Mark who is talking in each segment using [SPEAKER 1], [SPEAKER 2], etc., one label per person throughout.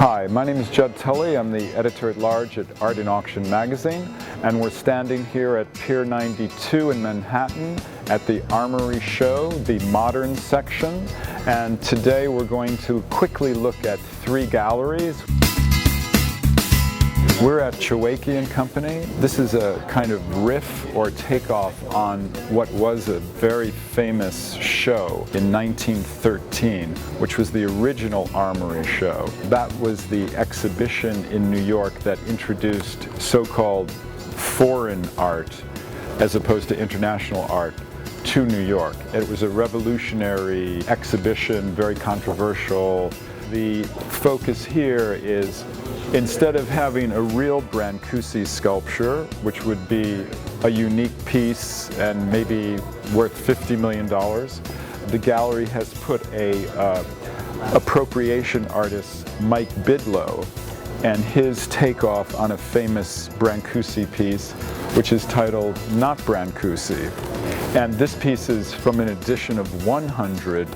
[SPEAKER 1] Hi, my name is Judd Tully. I'm the editor-at-large at Art in Auction magazine, and we're standing here at Pier 92 in Manhattan at the Armory Show, the modern section. And today we're going to quickly look at 3 galleries. We're at Chewacki & Company. This is a kind of riff or takeoff on what was a very famous show in 1913, which was the original Armory Show. That was the exhibition in New York that introduced so-called foreign art, as opposed to international art, to New York. It was a revolutionary exhibition, very controversial. The focus here is, instead of having a real Brancusi sculpture, which would be a unique piece and maybe worth $50 million, the gallery has put a appropriation artist, Mike Bidlow, and his takeoff on a famous Brancusi piece, which is titled Not Brancusi. And this piece is from an edition of 100,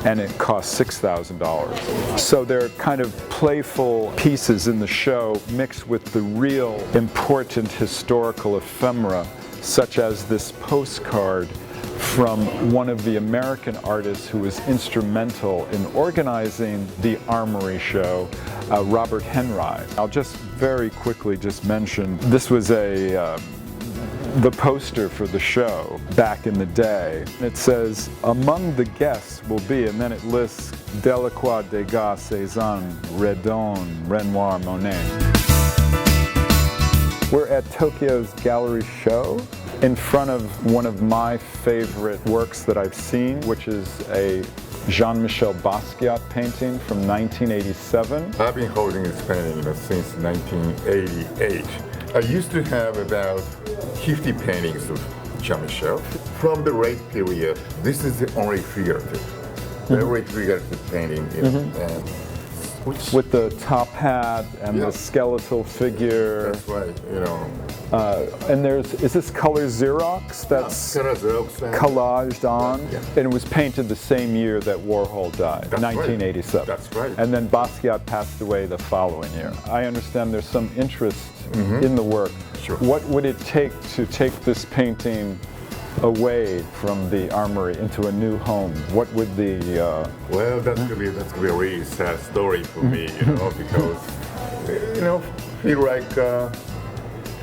[SPEAKER 1] and it costs $6,000. So they're kind of playful pieces in the show mixed with the real important historical ephemera, such as this postcard from one of the American artists who was instrumental in organizing the Armory Show, Robert Henry. I'll just very quickly just mention, this was the poster for the show back in the day. It says, among the guests will be, and then it lists Delacroix, Degas, Cézanne, Redon, Renoir, Monet. We're at Tokyo's Gallery Show in front of one of my favorite works that I've seen, which is a JeanMichel Basquiat painting from 1987.
[SPEAKER 2] I've been holding this painting since 1988. I used to have about 50 paintings of JeanMichel. From the late period, this is the only figurative, very figurative painting.
[SPEAKER 1] With the top hat and the skeletal figure.
[SPEAKER 2] That's right, you know.
[SPEAKER 1] And is this color Xerox that's collaged on?
[SPEAKER 2] Yeah.
[SPEAKER 1] And it was painted the same year that Warhol died,
[SPEAKER 2] That's
[SPEAKER 1] 1987.
[SPEAKER 2] Right. That's right.
[SPEAKER 1] And then Basquiat passed away the following year. I understand there's some interest in the work.
[SPEAKER 2] Sure.
[SPEAKER 1] What would it take to take this painting away from the Armory into a new home? What would the
[SPEAKER 2] well, that's gonna be a really sad story for me, because feel like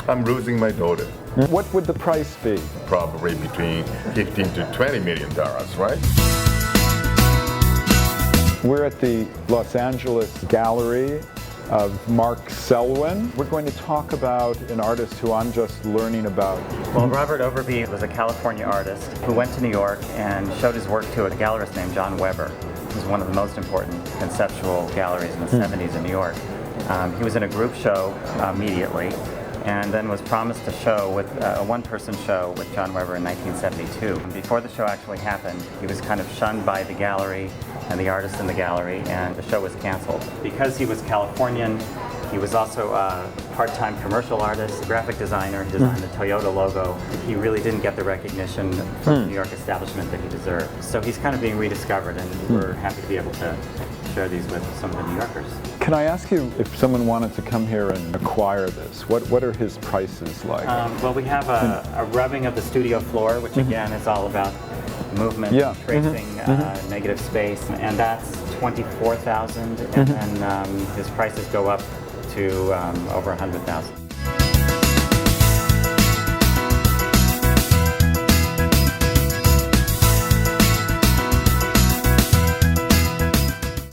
[SPEAKER 2] I'm losing my daughter.
[SPEAKER 1] What would the price be?
[SPEAKER 2] Probably between $15 to $20 million, right?
[SPEAKER 1] We're at the Los Angeles Gallery of Mark Selwyn. We're going to talk about an artist who I'm just learning about.
[SPEAKER 3] Well, Robert Overbeat was a California artist who went to New York and showed his work to a gallerist named John Weber, who's one of the most important conceptual galleries in the 70s in New York. He was in a group show immediately, and then was promised a show with a one-person show with John Weber in 1972. Before the show actually happened, he was kind of shunned by the gallery and the artists in the gallery, and the show was canceled. Because he was Californian, he was also a part-time commercial artist, graphic designer. He designed the Toyota logo. He really didn't get the recognition from the New York establishment that he deserved. So he's kind of being rediscovered, and we're happy to be able to share these with some of the New Yorkers.
[SPEAKER 1] Can I ask you, if someone wanted to come here and acquire this, what are his prices like?
[SPEAKER 3] Well, we have a rubbing of the studio floor, which again is all about movement, tracing, negative space, and that's $24,000, and then his prices go up to over $100,000.